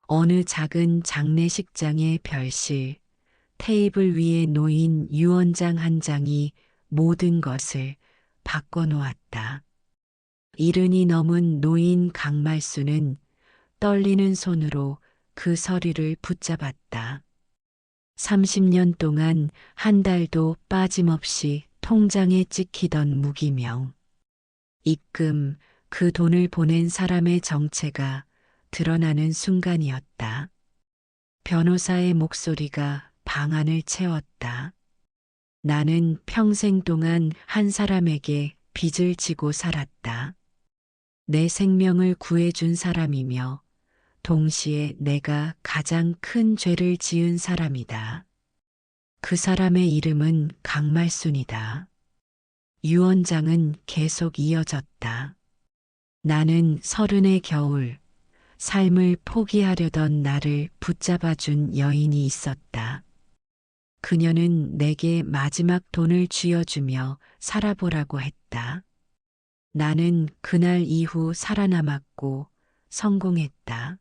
어느 작은 장례식장의 별실, 테이블 위에 놓인 유언장 한 장이 모든 것을 바꿔놓았다. 이른이 넘은 노인 강말수는 떨리는 손으로 그 서류를 붙잡았다. 30년 동안 한 달도 빠짐없이 통장에 찍히던 무기명. 입금, 그 돈을 보낸 사람의 정체가 드러나는 순간이었다. 변호사의 목소리가 방안을 채웠다. 나는 평생 동안 한 사람에게 빚을 지고 살았다. 내 생명을 구해준 사람이며 동시에 내가 가장 큰 죄를 지은 사람이다. 그 사람의 이름은 강말순이다. 유언장은 계속 이어졌다. 나는 30의 겨울, 삶을 포기하려던 나를 붙잡아준 여인이 있었다. 그녀는 내게 마지막 돈을 쥐어주며 살아보라고 했다. 나는 그날 이후 살아남았고 성공했다.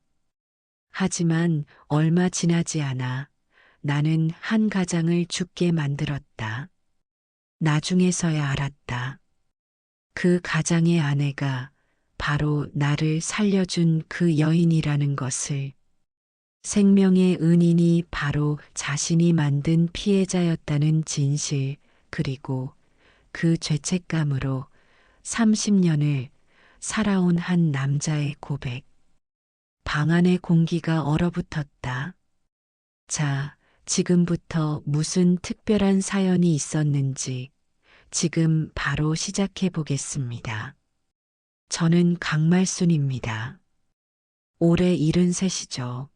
하지만 얼마 지나지 않아 나는 한 가장을 죽게 만들었다. 나중에서야 알았다. 그 가장의 아내가 바로 나를 살려준 그 여인이라는 것을. 생명의 은인이 바로 자신이 만든 피해자였다는 진실, 그리고 그 죄책감으로 30년을 살아온 한 남자의 고백. 방 안의 공기가 얼어붙었다. 자, 지금부터 무슨 특별한 사연이 있었는지 지금 바로 시작해 보겠습니다. 저는 강말순입니다. 올해 73이죠.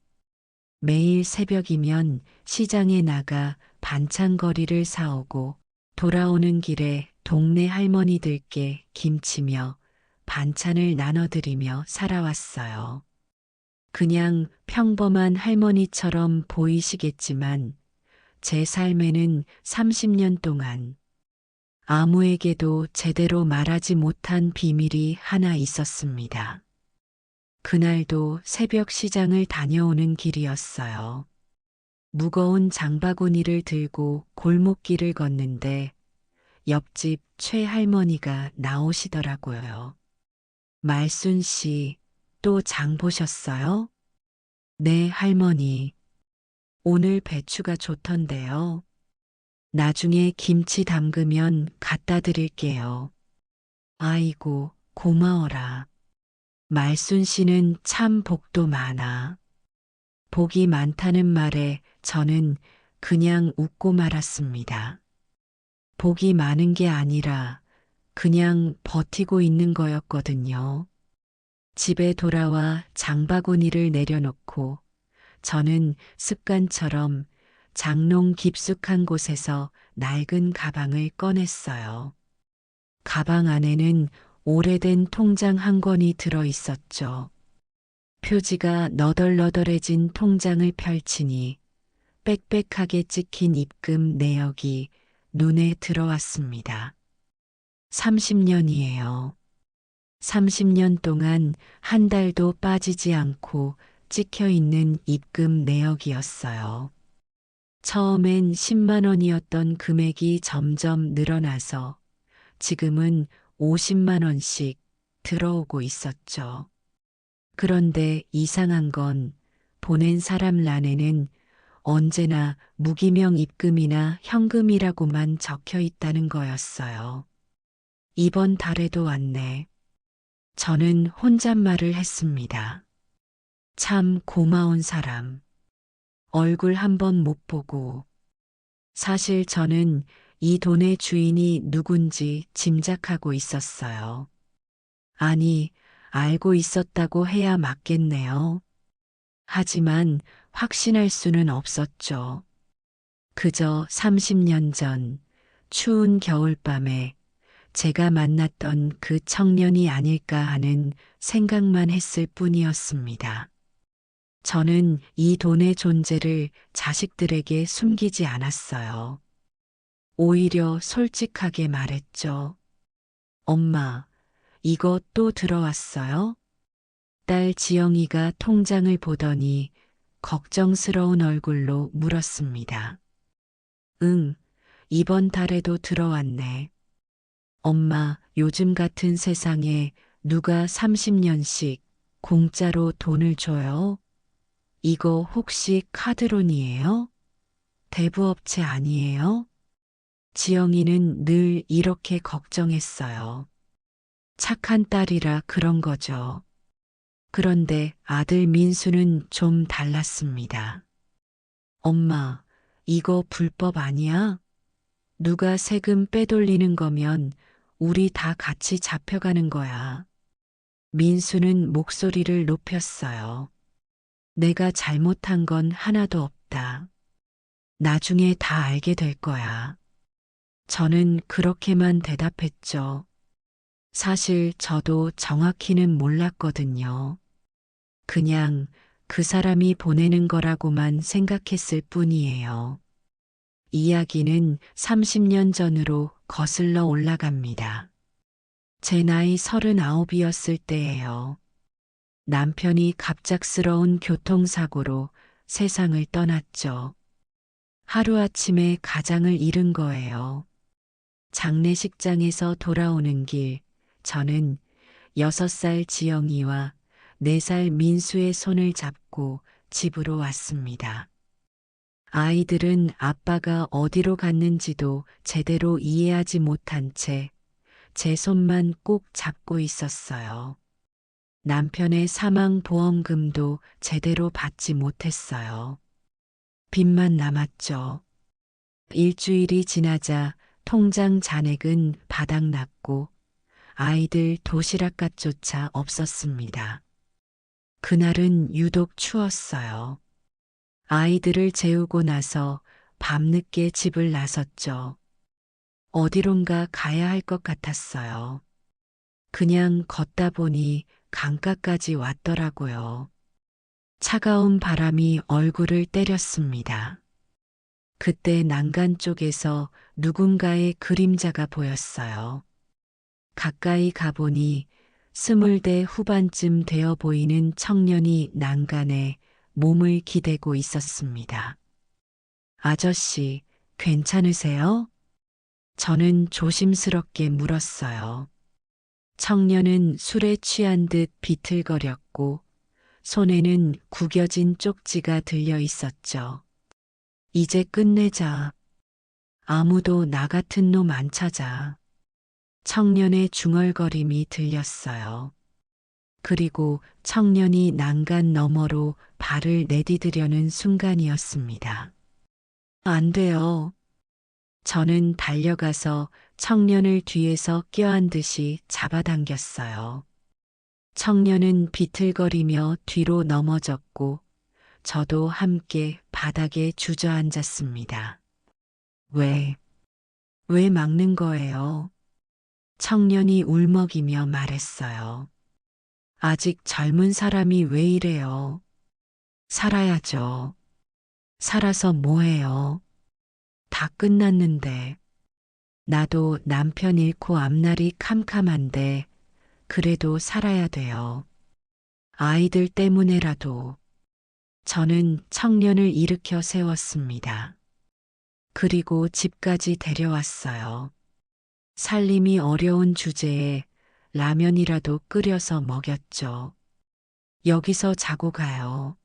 매일 새벽이면 시장에 나가 반찬거리를 사오고 돌아오는 길에 동네 할머니들께 김치며 반찬을 나눠드리며 살아왔어요. 그냥 평범한 할머니처럼 보이시겠지만 제 삶에는 30년 동안 아무에게도 제대로 말하지 못한 비밀이 하나 있었습니다. 그날도 새벽 시장을 다녀오는 길이었어요. 무거운 장바구니를 들고 골목길을 걷는데 옆집 최 할머니가 나오시더라고요. 말순 씨, 또 장 보셨어요? 네, 할머니. 오늘 배추가 좋던데요. 나중에 김치 담그면 갖다 드릴게요. 아이고, 고마워라. 말순 씨는 참 복도 많아. 복이 많다는 말에 저는 그냥 웃고 말았습니다. 복이 많은 게 아니라 그냥 버티고 있는 거였거든요. 집에 돌아와 장바구니를 내려놓고 저는 습관처럼 장롱 깊숙한 곳에서 낡은 가방을 꺼냈어요. 가방 안에는 오래된 통장 한 권이 들어 있었죠. 표지가 너덜너덜해진 통장을 펼치니 빽빽하게 찍힌 입금 내역이 눈에 들어왔습니다. 30년이에요. 30년 동안 한 달도 빠지지 않고 찍혀 있는 입금 내역이었어요. 처음엔 10만 원이었던 금액이 점점 늘어나서 지금은 50만 원씩 들어오고 있었죠. 그런데 이상한 건 보낸 사람 란에는 언제나 무기명 입금이나 현금이라고만 적혀 있다는 거였어요. 이번 달에도 왔네. 저는 혼잣말을 했습니다. 참 고마운 사람. 얼굴 한 번 못 보고. 사실 저는 이 돈의 주인이 누군지 짐작하고 있었어요. 아니, 알고 있었다고 해야 맞겠네요. 하지만 확신할 수는 없었죠. 그저 30년 전 추운 겨울밤에 제가 만났던 그 청년이 아닐까 하는 생각만 했을 뿐이었습니다. 저는 이 돈의 존재를 자식들에게 숨기지 않았어요. 오히려 솔직하게 말했죠. 엄마, 이거 또 들어왔어요? 딸 지영이가 통장을 보더니 걱정스러운 얼굴로 물었습니다. 응, 이번 달에도 들어왔네. 엄마, 요즘 같은 세상에 누가 30년씩 공짜로 돈을 줘요? 이거 혹시 카드론이에요? 대부업체 아니에요? 지영이는 늘 이렇게 걱정했어요. 착한 딸이라 그런 거죠. 그런데 아들 민수는 좀 달랐습니다. 엄마, 이거 불법 아니야? 누가 세금 빼돌리는 거면 우리 다 같이 잡혀가는 거야. 민수는 목소리를 높였어요. 내가 잘못한 건 하나도 없다. 나중에 다 알게 될 거야. 저는 그렇게만 대답했죠. 사실 저도 정확히는 몰랐거든요. 그냥 그 사람이 보내는 거라고만 생각했을 뿐이에요. 이야기는 30년 전으로 거슬러 올라갑니다. 제 나이 39이었을 때예요. 남편이 갑작스러운 교통사고로 세상을 떠났죠. 하루아침에 가장을 잃은 거예요. 장례식장에서 돌아오는 길, 저는 6살 지영이와 4살 민수의 손을 잡고 집으로 왔습니다. 아이들은 아빠가 어디로 갔는지도 제대로 이해하지 못한 채 제 손만 꼭 잡고 있었어요. 남편의 사망보험금도 제대로 받지 못했어요. 빚만 남았죠. 일주일이 지나자 통장 잔액은 바닥났고 아이들 도시락값조차 없었습니다. 그날은 유독 추웠어요. 아이들을 재우고 나서 밤늦게 집을 나섰죠. 어디론가 가야 할 것 같았어요. 그냥 걷다 보니 강가까지 왔더라고요. 차가운 바람이 얼굴을 때렸습니다. 그때 난간 쪽에서 누군가의 그림자가 보였어요. 가까이 가보니 20대 후반쯤 되어 보이는 청년이 난간에 몸을 기대고 있었습니다. 아저씨, 괜찮으세요? 저는 조심스럽게 물었어요. 청년은 술에 취한 듯 비틀거렸고 손에는 구겨진 쪽지가 들려 있었죠. 이제 끝내자. 아무도 나 같은 놈 안 찾아. 청년의 중얼거림이 들렸어요. 그리고 청년이 난간 너머로 발을 내디디려는 순간이었습니다. 안 돼요. 저는 달려가서 청년을 뒤에서 껴안듯이 잡아당겼어요. 청년은 비틀거리며 뒤로 넘어졌고 저도 함께 바닥에 주저앉았습니다. 왜 막는 거예요? 청년이 울먹이며 말했어요. 아직 젊은 사람이 왜 이래요? 살아야죠. 살아서 뭐해요? 다 끝났는데. 나도 남편 잃고 앞날이 캄캄한데 그래도 살아야 돼요. 아이들 때문에라도. 저는 청년을 일으켜 세웠습니다. 그리고 집까지 데려왔어요. 살림이 어려운 주제에 라면이라도 끓여서 먹였죠. 여기서 자고 가요.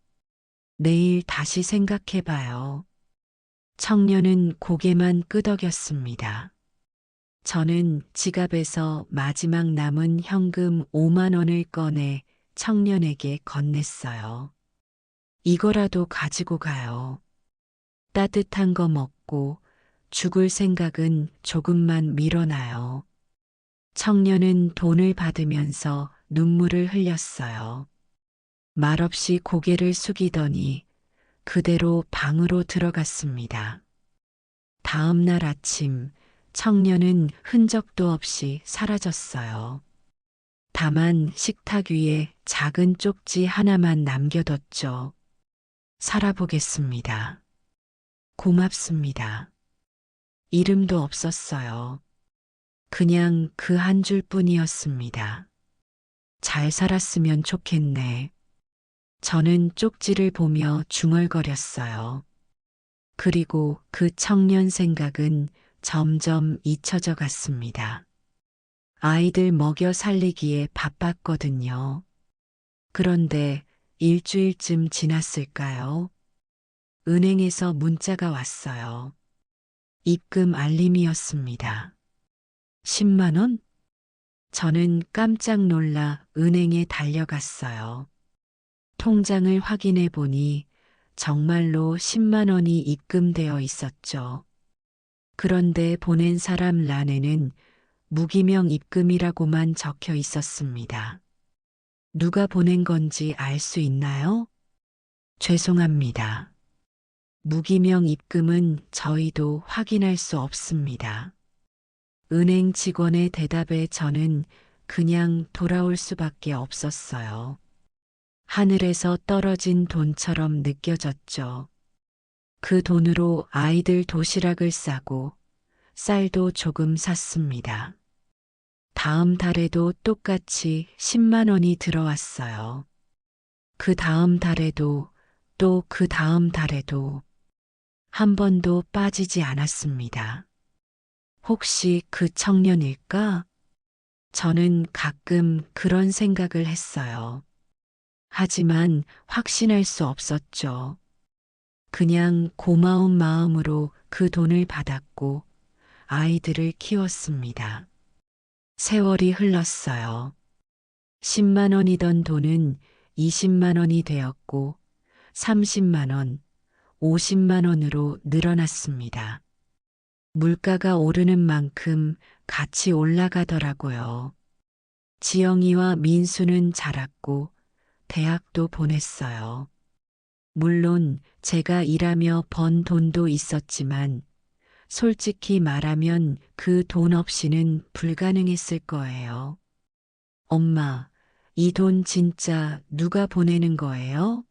내일 다시 생각해봐요. 청년은 고개만 끄덕였습니다. 저는 지갑에서 마지막 남은 현금 5만 원을 꺼내 청년에게 건넸어요. 이거라도 가지고 가요. 따뜻한 거 먹고 죽을 생각은 조금만 미뤄놔요. 청년은 돈을 받으면서 눈물을 흘렸어요. 말없이 고개를 숙이더니 그대로 방으로 들어갔습니다. 다음 날 아침 청년은 흔적도 없이 사라졌어요. 다만 식탁 위에 작은 쪽지 하나만 남겨뒀죠. 살아보겠습니다. 고맙습니다. 이름도 없었어요. 그냥 그 한 줄뿐이었습니다. 잘 살았으면 좋겠네. 저는 쪽지를 보며 중얼거렸어요. 그리고 그 청년 생각은 점점 잊혀져 갔습니다. 아이들 먹여 살리기에 바빴거든요. 그런데 일주일쯤 지났을까요? 은행에서 문자가 왔어요. 입금 알림이었습니다. 10만 원? 저는 깜짝 놀라 은행에 달려갔어요. 통장을 확인해 보니 정말로 10만 원이 입금되어 있었죠. 그런데 보낸 사람 란에는 무기명 입금이라고만 적혀 있었습니다. 누가 보낸 건지 알 수 있나요? 죄송합니다. 무기명 입금은 저희도 확인할 수 없습니다. 은행 직원의 대답에 저는 그냥 돌아올 수밖에 없었어요. 하늘에서 떨어진 돈처럼 느껴졌죠. 그 돈으로 아이들 도시락을 싸고 쌀도 조금 샀습니다. 다음 달에도 똑같이 10만 원이 들어왔어요. 그 다음 달에도 또 그 다음 달에도 한 번도 빠지지 않았습니다. 혹시 그 청년일까? 저는 가끔 그런 생각을 했어요. 하지만 확신할 수 없었죠. 그냥 고마운 마음으로 그 돈을 받았고 아이들을 키웠습니다. 세월이 흘렀어요. 10만 원이던 돈은 20만 원이 되었고 30만 원, 50만 원으로 늘어났습니다. 물가가 오르는 만큼 같이 올라가더라고요. 지영이와 민수는 자랐고 대학도 보냈어요. 물론 제가 일하며 번 돈도 있었지만 솔직히 말하면 그 돈 없이는 불가능했을 거예요. 엄마, 이 돈 진짜 누가 보내는 거예요?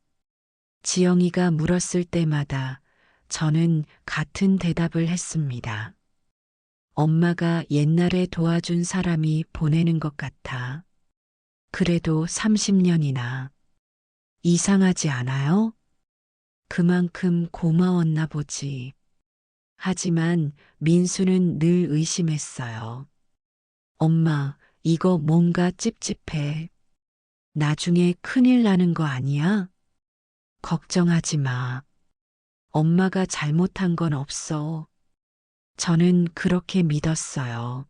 지영이가 물었을 때마다 저는 같은 대답을 했습니다. 엄마가 옛날에 도와준 사람이 보내는 것 같아. 그래도 30년이나. 이상하지 않아요? 그만큼 고마웠나 보지. 하지만 민수는 늘 의심했어요. 엄마, 이거 뭔가 찝찝해. 나중에 큰일 나는 거 아니야? 걱정하지 마. 엄마가 잘못한 건 없어. 저는 그렇게 믿었어요.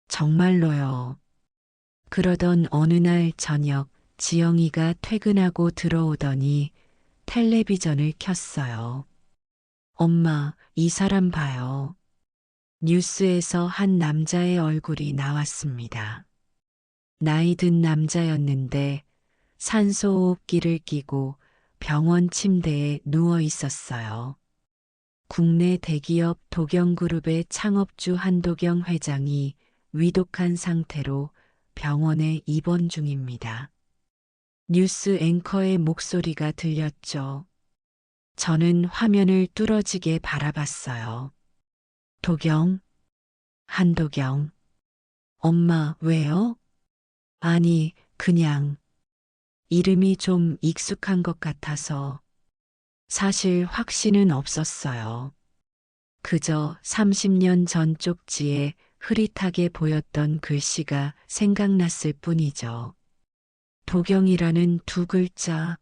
정말로요. 그러던 어느 날 저녁 지영이가 퇴근하고 들어오더니 텔레비전을 켰어요. 엄마, 이 사람 봐요. 뉴스에서 한 남자의 얼굴이 나왔습니다. 나이 든 남자였는데 산소호흡기를 끼고 병원 침대에 누워 있었어요. 국내 대기업 도경그룹의 창업주 한도경 회장이 위독한 상태로 병원에 입원 중입니다. 뉴스 앵커의 목소리가 들렸죠. 저는 화면을 뚫어지게 바라봤어요. 도경, 한도경. 엄마, 왜요? 아니, 그냥 이름이 좀 익숙한 것 같아서 사실 확신은 없었어요. 그저 30년 전 쪽지에 흐릿하게 보였던 글씨가 생각났을 뿐이죠. 도경이라는 두 글자.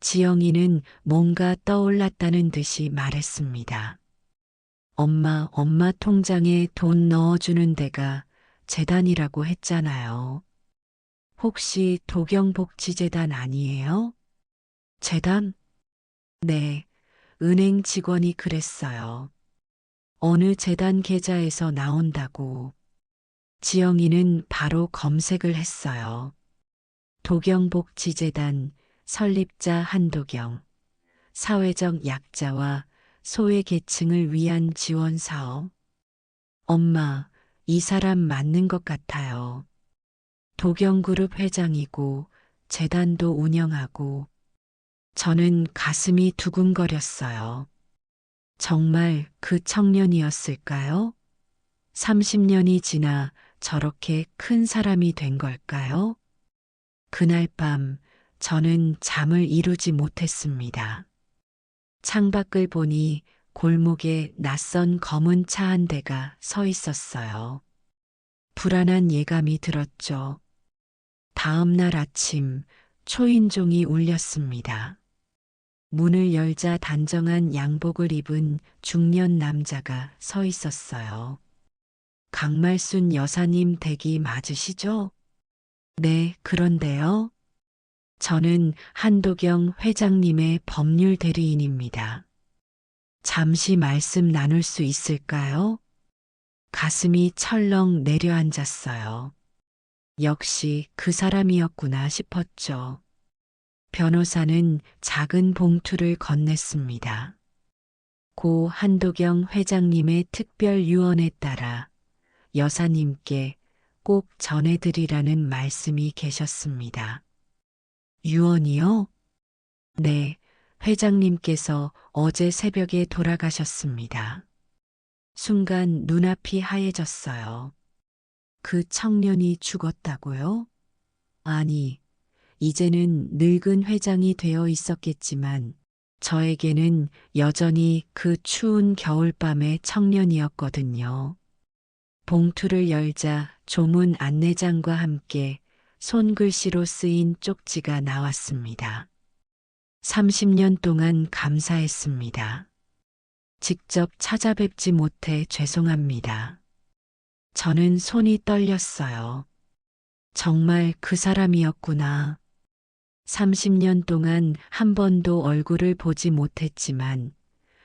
지영이는 뭔가 떠올랐다는 듯이 말했습니다. 엄마 통장에 돈 넣어주는 데가 재단이라고 했잖아요. 혹시 도경복지재단 아니에요? 재단? 네, 은행 직원이 그랬어요. 어느 재단 계좌에서 나온다고. 지영이는 바로 검색을 했어요. 도경복지재단 설립자 한도경, 사회적 약자와 소외계층을 위한 지원 사업. 엄마, 이 사람 맞는 것 같아요. 도경그룹 회장이고 재단도 운영하고 저는 가슴이 두근거렸어요. 정말 그 청년이었을까요? 30년이 지나 저렇게 큰 사람이 된 걸까요? 그날 밤 저는 잠을 이루지 못했습니다. 창밖을 보니 골목에 낯선 검은 차 한 대가 서 있었어요. 불안한 예감이 들었죠. 다음 날 아침 초인종이 울렸습니다. 문을 열자 단정한 양복을 입은 중년 남자가 서 있었어요. 강말순 여사님 댁이 맞으시죠? 네, 그런데요. 저는 한도경 회장님의 법률 대리인입니다. 잠시 말씀 나눌 수 있을까요? 가슴이 철렁 내려앉았어요. 역시 그 사람이었구나 싶었죠. 변호사는 작은 봉투를 건넸습니다. 고 한도경 회장님의 특별 유언에 따라 여사님께 꼭 전해드리라는 말씀이 계셨습니다. 유언이요? 네, 회장님께서 어제 새벽에 돌아가셨습니다. 순간 눈앞이 하얘졌어요. 그 청년이 죽었다고요? 아니, 이제는 늙은 회장이 되어 있었겠지만 저에게는 여전히 그 추운 겨울밤의 청년이었거든요. 봉투를 열자 조문 안내장과 함께 손글씨로 쓰인 쪽지가 나왔습니다. 30년 동안 감사했습니다. 직접 찾아뵙지 못해 죄송합니다. 저는 손이 떨렸어요. 정말 그 사람이었구나. 30년 동안 한 번도 얼굴을 보지 못했지만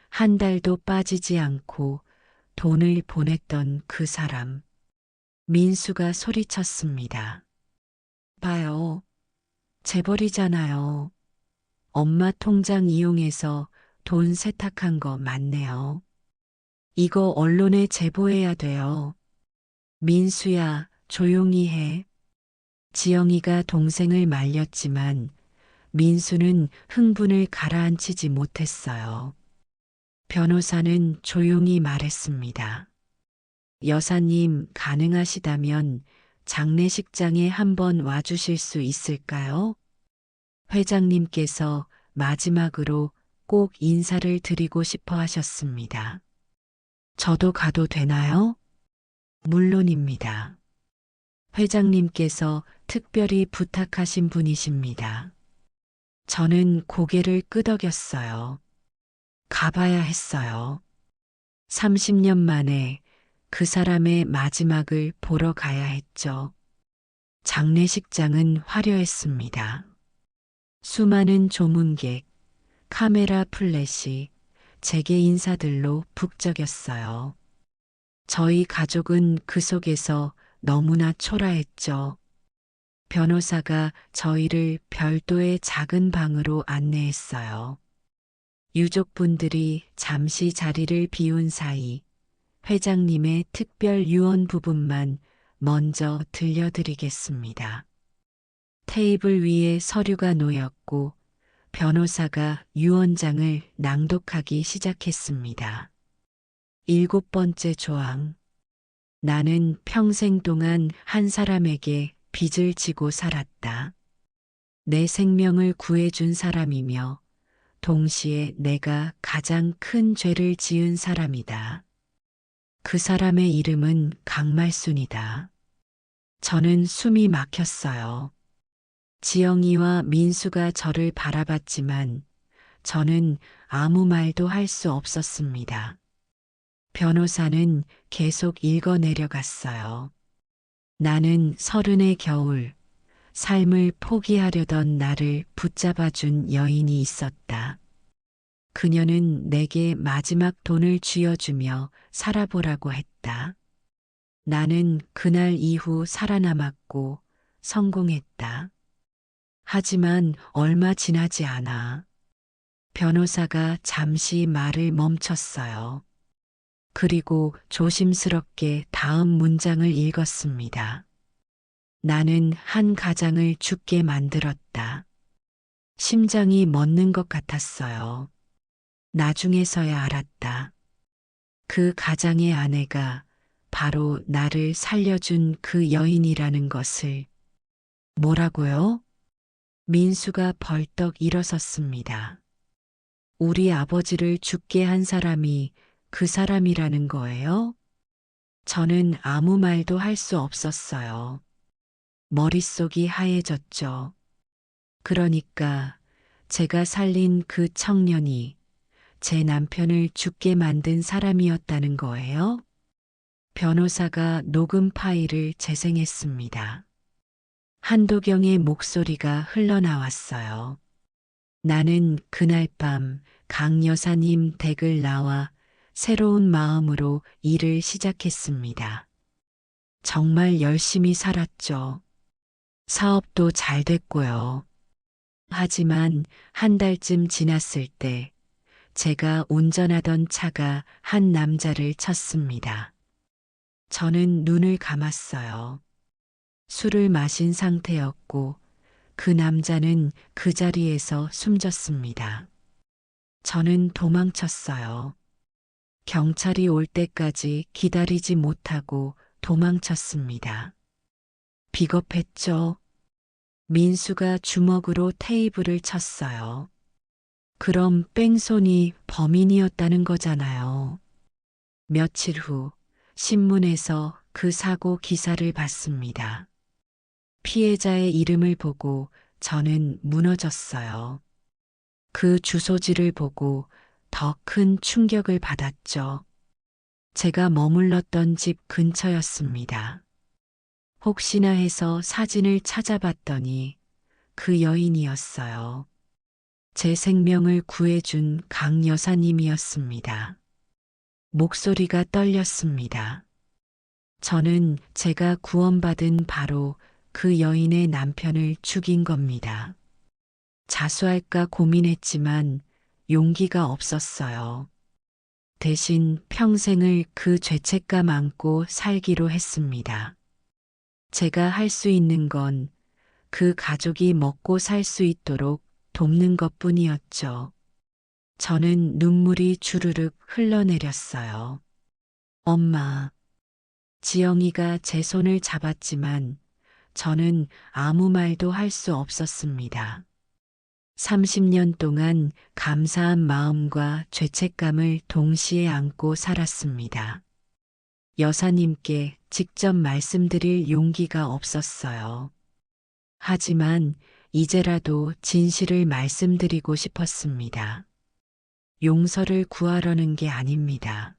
한 달도 빠지지 않고 돈을 보냈던 그 사람. 민수가 소리쳤습니다. 봐요. 재벌이잖아요. 엄마 통장 이용해서 돈 세탁한 거 맞네요. 이거 언론에 제보해야 돼요. 민수야, 조용히 해. 지영이가 동생을 말렸지만 민수는 흥분을 가라앉히지 못했어요. 변호사는 조용히 말했습니다. 여사님, 가능하시다면 장례식장에 한번 와주실 수 있을까요? 회장님께서 마지막으로 꼭 인사를 드리고 싶어 하셨습니다. 저도 가도 되나요? 물론입니다. 회장님께서 특별히 부탁하신 분이십니다. 저는 고개를 끄덕였어요. 가봐야 했어요. 30년 만에 그 사람의 마지막을 보러 가야 했죠. 장례식장은 화려했습니다. 수많은 조문객, 카메라 플래시, 재계 인사들로 북적였어요. 저희 가족은 그 속에서 너무나 초라했죠. 변호사가 저희를 별도의 작은 방으로 안내했어요. 유족분들이 잠시 자리를 비운 사이 회장님의 특별 유언 부분만 먼저 들려드리겠습니다. 테이블 위에 서류가 놓였고 변호사가 유언장을 낭독하기 시작했습니다. 7번째 조항. 나는 평생 동안 한 사람에게 빚을 지고 살았다. 내 생명을 구해준 사람이며 동시에 내가 가장 큰 죄를 지은 사람이다. 그 사람의 이름은 강말순이다. 저는 숨이 막혔어요. 지영이와 민수가 저를 바라봤지만 저는 아무 말도 할 수 없었습니다. 변호사는 계속 읽어내려갔어요. 나는 30의 겨울, 삶을 포기하려던 나를 붙잡아준 여인이 있었다. 그녀는 내게 마지막 돈을 쥐어주며 살아보라고 했다. 나는 그날 이후 살아남았고 성공했다. 하지만 얼마 지나지 않아 변호사가 잠시 말을 멈췄어요. 그리고 조심스럽게 다음 문장을 읽었습니다. 나는 한 가장을 죽게 만들었다. 심장이 멎는 것 같았어요. 나중에서야 알았다. 그 가장의 아내가 바로 나를 살려준 그 여인이라는 것을. 뭐라고요? 민수가 벌떡 일어섰습니다. 우리 아버지를 죽게 한 사람이 그 사람이라는 거예요? 저는 아무 말도 할 수 없었어요. 머릿속이 하얘졌죠. 그러니까 제가 살린 그 청년이 제 남편을 죽게 만든 사람이었다는 거예요? 변호사가 녹음 파일을 재생했습니다. 한도경의 목소리가 흘러나왔어요. 나는 그날 밤 강 여사님 댁을 나와 새로운 마음으로 일을 시작했습니다. 정말 열심히 살았죠. 사업도 잘 됐고요. 하지만 한 달쯤 지났을 때 제가 운전하던 차가 한 남자를 쳤습니다. 저는 눈을 감았어요. 술을 마신 상태였고 그 남자는 그 자리에서 숨졌습니다. 저는 도망쳤어요. 경찰이 올 때까지 기다리지 못하고 도망쳤습니다. 비겁했죠. 민수가 주먹으로 테이블을 쳤어요. 그럼 뺑소니 범인이었다는 거잖아요. 며칠 후 신문에서 그 사고 기사를 봤습니다. 피해자의 이름을 보고 저는 무너졌어요. 그 주소지를 보고 더 큰 충격을 받았죠. 제가 머물렀던 집 근처였습니다. 혹시나 해서 사진을 찾아봤더니 그 여인이었어요. 제 생명을 구해준 강 여사님이었습니다. 목소리가 떨렸습니다. 저는 제가 구원받은 바로 그 여인의 남편을 죽인 겁니다. 자수할까 고민했지만 용기가 없었어요. 대신 평생을 그 죄책감 안고 살기로 했습니다. 제가 할 수 있는 건 그 가족이 먹고 살 수 있도록 돕는 것뿐이었죠. 저는 눈물이 주르륵 흘러내렸어요. 엄마, 지영이가 제 손을 잡았지만 저는 아무 말도 할 수 없었습니다. 30년 동안 감사한 마음과 죄책감을 동시에 안고 살았습니다. 여사님께 직접 말씀드릴 용기가 없었어요. 하지만 이제라도 진실을 말씀드리고 싶었습니다. 용서를 구하려는 게 아닙니다.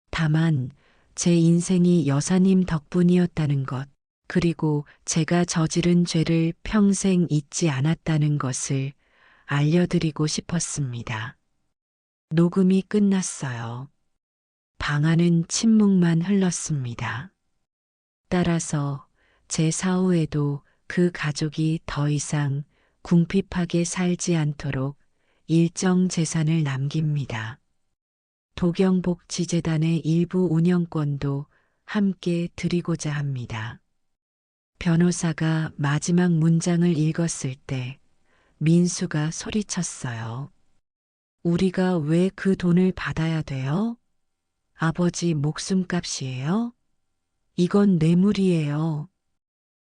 다만 제 인생이 여사님 덕분이었다는 것, 그리고 제가 저지른 죄를 평생 잊지 않았다는 것을 알려드리고 싶었습니다. 녹음이 끝났어요. 방 안은 침묵만 흘렀습니다. 따라서 제 사후에도 그 가족이 더 이상 궁핍하게 살지 않도록 일정 재산을 남깁니다. 도경복지재단의 일부 운영권도 함께 드리고자 합니다. 변호사가 마지막 문장을 읽었을 때 민수가 소리쳤어요. 우리가 왜 그 돈을 받아야 돼요? 아버지 목숨값이에요? 이건 뇌물이에요.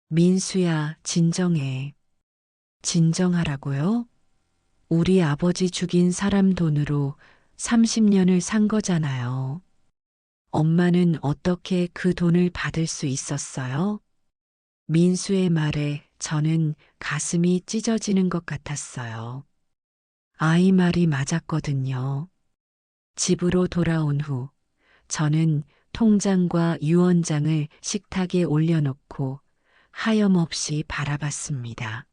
민수야, 진정해. 진정하라고요? 우리 아버지 죽인 사람 돈으로 30년을 산 거잖아요. 엄마는 어떻게 그 돈을 받을 수 있었어요? 민수의 말에 저는 가슴이 찢어지는 것 같았어요. 아이 말이 맞았거든요. 집으로 돌아온 후 저는 통장과 유언장을 식탁에 올려놓고 하염없이 바라봤습니다.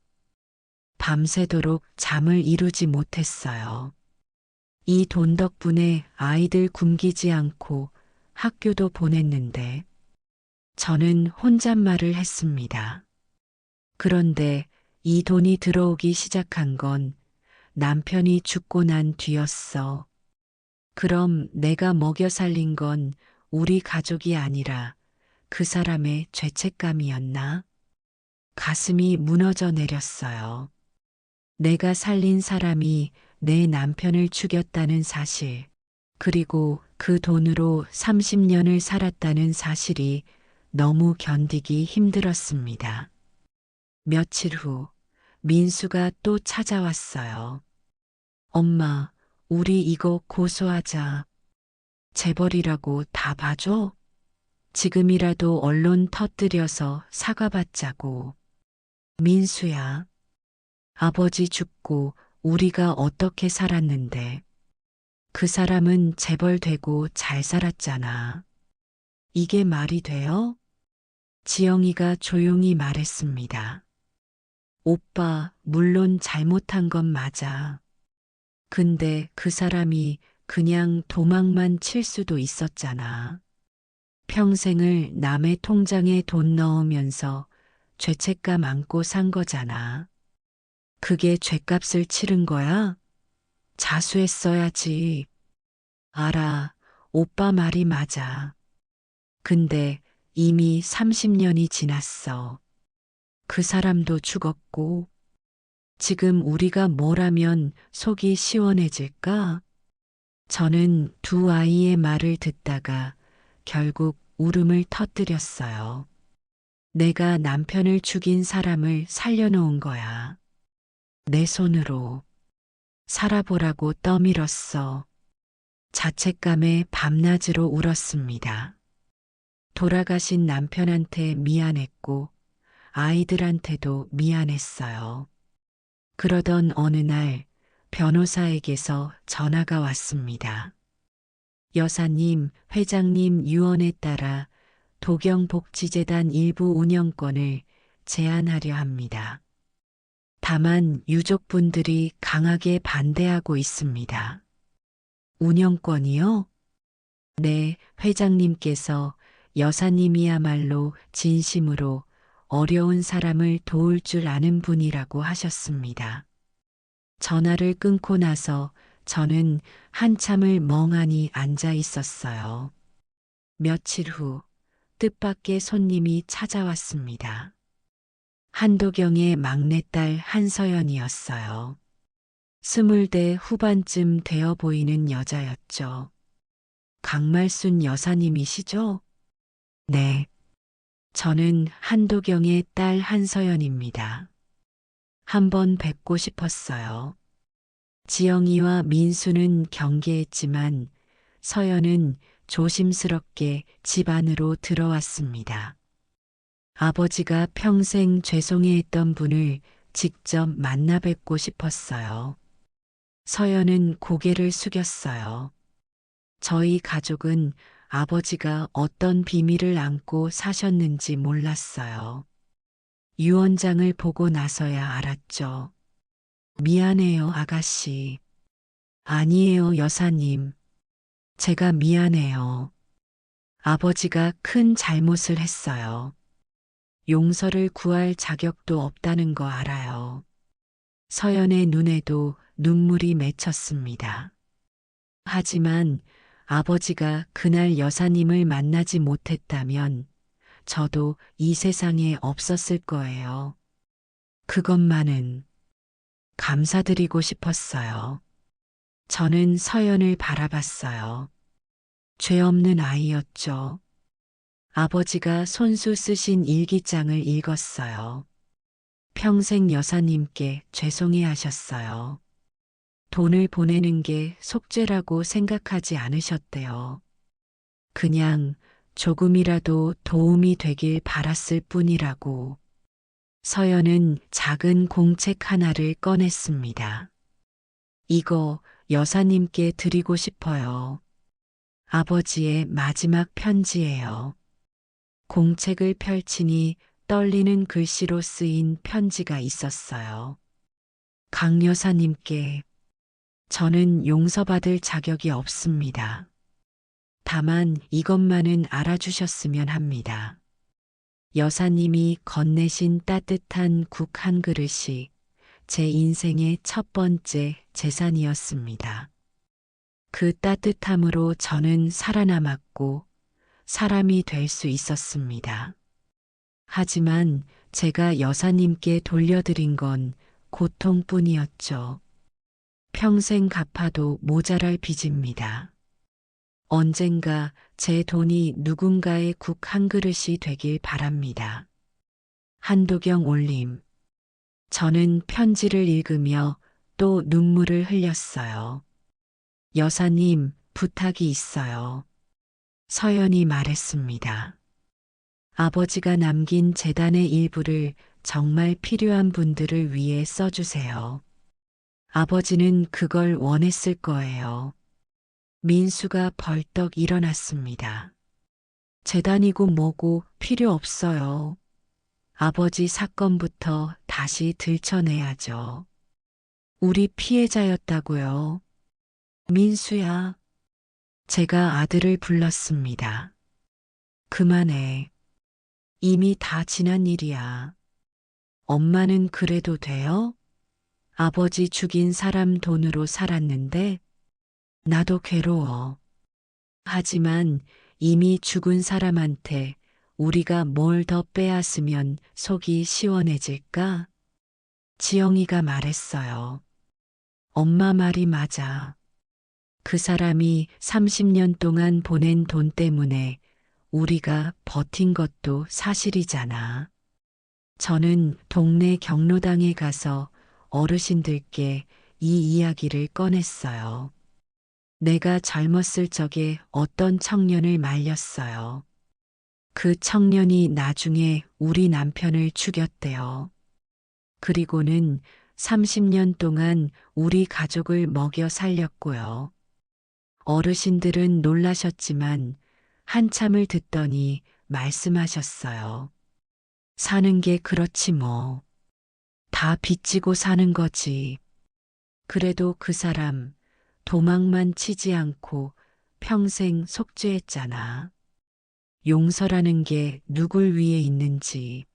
밤새도록 잠을 이루지 못했어요. 이 돈 덕분에 아이들 굶기지 않고 학교도 보냈는데 저는 혼잣말을 했습니다. 그런데 이 돈이 들어오기 시작한 건 남편이 죽고 난 뒤였어. 그럼 내가 먹여 살린 건 우리 가족이 아니라 그 사람의 죄책감이었나? 가슴이 무너져 내렸어요. 내가 살린 사람이 내 남편을 죽였다는 사실, 그리고 그 돈으로 30년을 살았다는 사실이 너무 견디기 힘들었습니다. 며칠 후 민수가 또 찾아왔어요. 엄마, 우리 이거 고소하자. 재벌이라고 다 봐줘? 지금이라도 언론 터뜨려서 사과받자고. 민수야, 아버지 죽고 우리가 어떻게 살았는데. 그 사람은 재벌 되고 잘 살았잖아. 이게 말이 돼요? 지영이가 조용히 말했습니다. 오빠, 물론 잘못한 건 맞아. 근데 그 사람이 그냥 도망만 칠 수도 있었잖아. 평생을 남의 통장에 돈 넣으면서 죄책감 안고 산 거잖아. 그게 죗값을 치른 거야? 자수했어야지. 알아, 오빠 말이 맞아. 근데 이미 30년이 지났어. 그 사람도 죽었고, 지금 우리가 뭘 하면 속이 시원해질까? 저는 두 아이의 말을 듣다가 결국 울음을 터뜨렸어요. 내가 남편을 죽인 사람을 살려놓은 거야. 내 손으로 살아보라고 떠밀었어. 자책감에 밤낮으로 울었습니다. 돌아가신 남편한테 미안했고 아이들한테도 미안했어요. 그러던 어느 날 변호사에게서 전화가 왔습니다. 여사님, 회장님 유언에 따라 도경복지재단 일부 운영권을 제한하려 합니다. 다만 유족분들이 강하게 반대하고 있습니다. 운영권이요? 네, 회장님께서 여사님이야말로 진심으로 어려운 사람을 도울 줄 아는 분이라고 하셨습니다. 전화를 끊고 나서 저는 한참을 멍하니 앉아 있었어요. 며칠 후 뜻밖의 손님이 찾아왔습니다. 한도경의 막내딸 한서연이었어요. 20대 후반쯤 되어 보이는 여자였죠. 강말순 여사님이시죠? 네. 저는 한도경의 딸 한서연입니다. 한번 뵙고 싶었어요. 지영이와 민수는 경계했지만 서연은 조심스럽게 집 안으로 들어왔습니다. 아버지가 평생 죄송해했던 분을 직접 만나 뵙고 싶었어요. 서연은 고개를 숙였어요. 저희 가족은 아버지가 어떤 비밀을 안고 사셨는지 몰랐어요. 유언장을 보고 나서야 알았죠. 미안해요, 아가씨. 아니에요, 여사님. 제가 미안해요. 아버지가 큰 잘못을 했어요. 용서를 구할 자격도 없다는 거 알아요. 서연의 눈에도 눈물이 맺혔습니다. 하지만 아버지가 그날 여사님을 만나지 못했다면 저도 이 세상에 없었을 거예요. 그것만은 감사드리고 싶었어요. 저는 서연을 바라봤어요. 죄 없는 아이였죠. 아버지가 손수 쓰신 일기장을 읽었어요. 평생 여사님께 죄송해 하셨어요. 돈을 보내는 게 속죄라고 생각하지 않으셨대요. 그냥 조금이라도 도움이 되길 바랐을 뿐이라고. 서연은 작은 공책 하나를 꺼냈습니다. 이거 여사님께 드리고 싶어요. 아버지의 마지막 편지예요. 공책을 펼치니 떨리는 글씨로 쓰인 편지가 있었어요. 강 여사님께 저는 용서받을 자격이 없습니다. 다만 이것만은 알아주셨으면 합니다. 여사님이 건네신 따뜻한 국 한 그릇이 제 인생의 첫 번째 재산이었습니다. 그 따뜻함으로 저는 살아남았고 사람이 될 수 있었습니다. 하지만 제가 여사님께 돌려드린 건 고통뿐이었죠. 평생 갚아도 모자랄 빚입니다. 언젠가 제 돈이 누군가의 국 한 그릇이 되길 바랍니다. 한도경 올림. 저는 편지를 읽으며 또 눈물을 흘렸어요. 여사님, 부탁이 있어요. 서연이 말했습니다. 아버지가 남긴 재단의 일부를 정말 필요한 분들을 위해 써주세요. 아버지는 그걸 원했을 거예요. 민수가 벌떡 일어났습니다. 재단이고 뭐고 필요 없어요. 아버지 사건부터 다시 들춰내야죠. 우리 피해자였다고요. 민수야. 제가 아들을 불렀습니다. 그만해. 이미 다 지난 일이야. 엄마는 그래도 돼요? 아버지 죽인 사람 돈으로 살았는데 나도 괴로워. 하지만 이미 죽은 사람한테 우리가 뭘 더 빼앗으면 속이 시원해질까? 지영이가 말했어요. 엄마 말이 맞아. 그 사람이 30년 동안 보낸 돈 때문에 우리가 버틴 것도 사실이잖아. 저는 동네 경로당에 가서 어르신들께 이 이야기를 꺼냈어요. 내가 젊었을 적에 어떤 청년을 말렸어요. 그 청년이 나중에 우리 남편을 죽였대요. 그리고는 30년 동안 우리 가족을 먹여 살렸고요. 어르신들은 놀라셨지만 한참을 듣더니 말씀하셨어요. 사는 게 그렇지 뭐. 다 빚지고 사는 거지. 그래도 그 사람 도망만 치지 않고 평생 속죄했잖아. 용서라는 게 누굴 위해 있는지.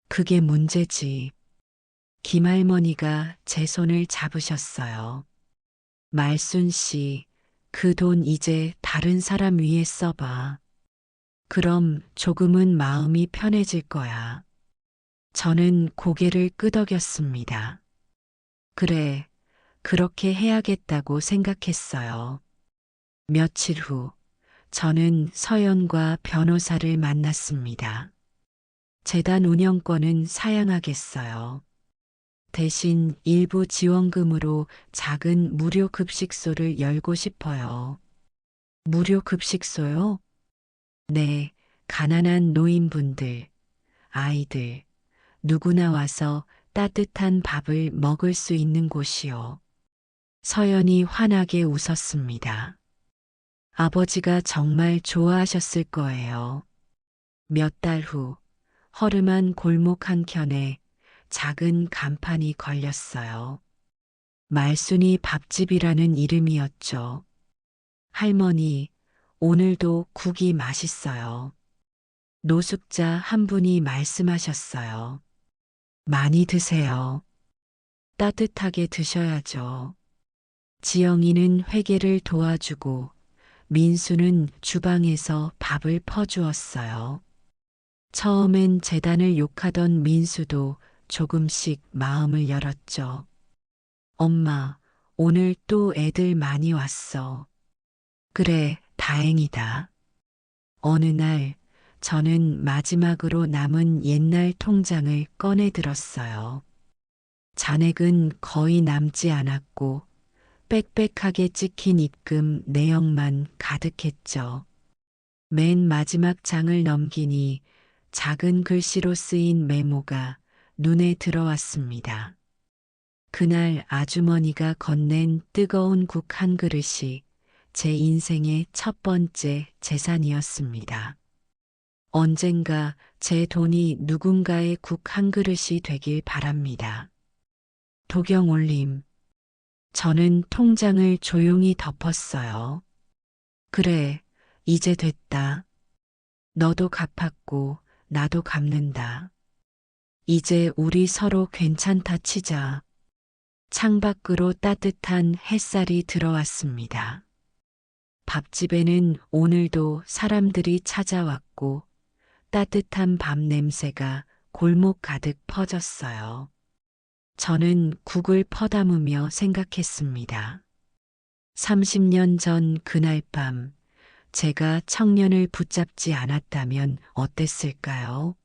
그게 문제지. 김할머니가 제 손을 잡으셨어요. 말순 씨, 그 돈 이제 다른 사람 위에 써봐. 그럼 조금은 마음이 편해질 거야. 저는 고개를 끄덕였습니다. 그래, 그렇게 해야겠다고 생각했어요. 며칠 후, 저는 서연과 변호사를 만났습니다. 재단 운영권은 사양하겠어요. 대신 일부 지원금으로 작은 무료 급식소를 열고 싶어요. 무료 급식소요? 네, 가난한 노인분들, 아이들, 누구나 와서 따뜻한 밥을 먹을 수 있는 곳이요. 서연이 환하게 웃었습니다. 아버지가 정말 좋아하셨을 거예요. 몇 달 후, 허름한 골목 한켠에 작은 간판이 걸렸어요. 말순이 밥집이라는 이름이었죠. 할머니, 오늘도 국이 맛있어요. 노숙자 한 분이 말씀하셨어요. 많이 드세요. 따뜻하게 드셔야죠. 지영이는 회계를 도와주고 민수는 주방에서 밥을 퍼주었어요. 처음엔 재단을 욕하던 민수도 조금씩 마음을 열었죠. 엄마, 오늘 또 애들 많이 왔어. 그래, 다행이다. 어느 날 저는 마지막으로 남은 옛날 통장을 꺼내 들었어요. 잔액은 거의 남지 않았고 빽빽하게 찍힌 입금 내역만 가득했죠. 맨 마지막 장을 넘기니 작은 글씨로 쓰인 메모가 눈에 들어왔습니다. 그날 아주머니가 건넨 뜨거운 국 한 그릇이 제 인생의 첫 번째 재산이었습니다. 언젠가 제 돈이 누군가의 국 한 그릇이 되길 바랍니다. 도경 올림. 저는 통장을 조용히 덮었어요. 그래, 이제 됐다. 너도 갚았고, 나도 갚는다. 이제 우리 서로 괜찮다 치자. 창밖으로 따뜻한 햇살이 들어왔습니다. 밥집에는 오늘도 사람들이 찾아왔고, 따뜻한 밥 냄새가 골목 가득 퍼졌어요. 저는 국을 퍼담으며 생각했습니다. 30년 전 그날 밤, 제가 청년을 붙잡지 않았다면 어땠을까요?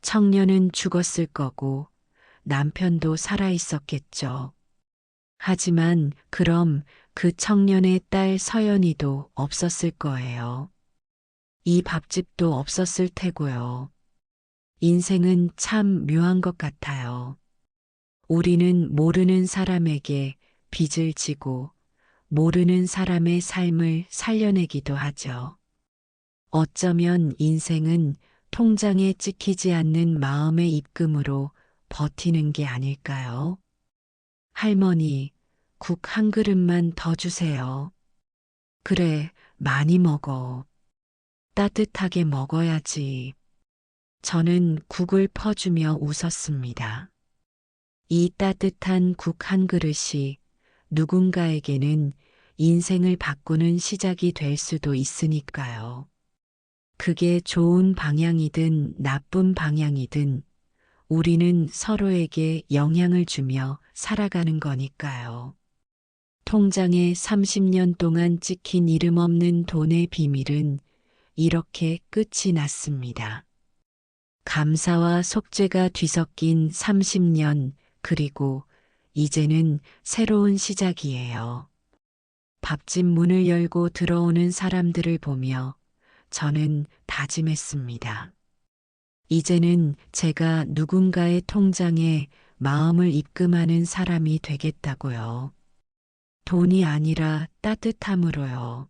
청년은 죽었을 거고, 남편도 살아 있었겠죠. 하지만 그럼 그 청년의 딸 서연이도 없었을 거예요. 이 밥집도 없었을 테고요. 인생은 참 묘한 것 같아요. 우리는 모르는 사람에게 빚을 지고 모르는 사람의 삶을 살려내기도 하죠. 어쩌면 인생은 통장에 찍히지 않는 마음의 입금으로 버티는 게 아닐까요? 할머니, 국 한 그릇만 더 주세요. 그래, 많이 먹어. 따뜻하게 먹어야지. 저는 국을 퍼주며 웃었습니다. 이 따뜻한 국 한 그릇이 누군가에게는 인생을 바꾸는 시작이 될 수도 있으니까요. 그게 좋은 방향이든 나쁜 방향이든 우리는 서로에게 영향을 주며 살아가는 거니까요. 통장에 30년 동안 찍힌 이름 없는 돈의 비밀은 이렇게 끝이 났습니다. 감사와 속죄가 뒤섞인 30년, 그리고 이제는 새로운 시작이에요. 밥집 문을 열고 들어오는 사람들을 보며 저는 다짐했습니다. 이제는 제가 누군가의 통장에 마음을 입금하는 사람이 되겠다고요. 돈이 아니라 따뜻함으로요.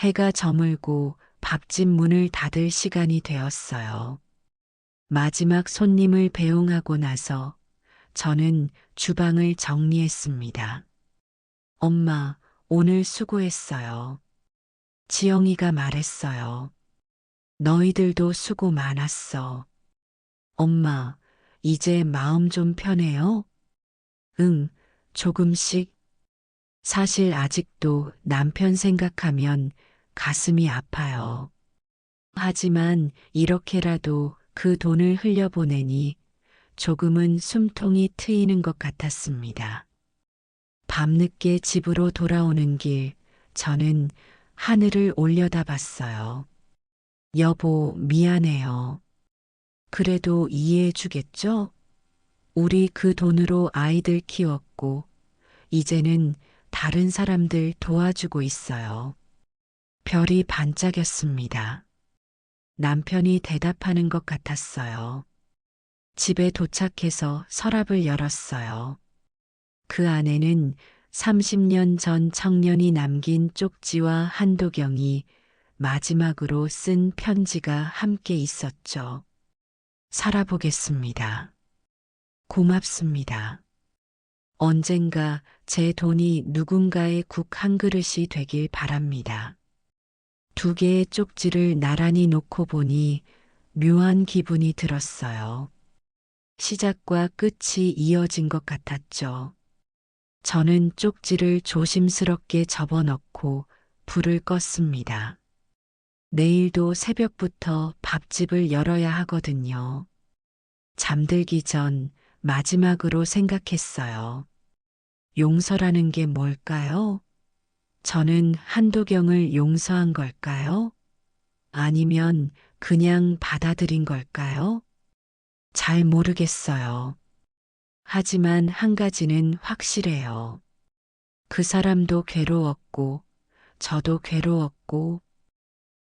해가 저물고 밥집 문을 닫을 시간이 되었어요. 마지막 손님을 배웅하고 나서 저는 주방을 정리했습니다. 엄마, 오늘 수고했어요. 지영이가 말했어요. 너희들도 수고 많았어. 엄마, 이제 마음 좀 편해요? 응, 조금씩. 사실 아직도 남편 생각하면 가슴이 아파요. 하지만 이렇게라도 그 돈을 흘려보내니 조금은 숨통이 트이는 것 같았습니다. 밤늦게 집으로 돌아오는 길, 저는 하늘을 올려다봤어요. 여보, 미안해요. 그래도 이해해 주겠죠? 우리 그 돈으로 아이들 키웠고, 이제는 다른 사람들 도와주고 있어요. 별이 반짝였습니다. 남편이 대답하는 것 같았어요. 집에 도착해서 서랍을 열었어요. 그 안에는 30년 전 청년이 남긴 쪽지와 한도경이 마지막으로 쓴 편지가 함께 있었죠. 살아보겠습니다. 고맙습니다. 언젠가 제 돈이 누군가의 국 한 그릇이 되길 바랍니다. 두 개의 쪽지를 나란히 놓고 보니 묘한 기분이 들었어요. 시작과 끝이 이어진 것 같았죠. 저는 쪽지를 조심스럽게 접어넣고 불을 껐습니다. 내일도 새벽부터 밥집을 열어야 하거든요. 잠들기 전 마지막으로 생각했어요. 용서라는 게 뭘까요? 저는 한도경을 용서한 걸까요? 아니면 그냥 받아들인 걸까요? 잘 모르겠어요. 하지만 한 가지는 확실해요. 그 사람도 괴로웠고, 저도 괴로웠고,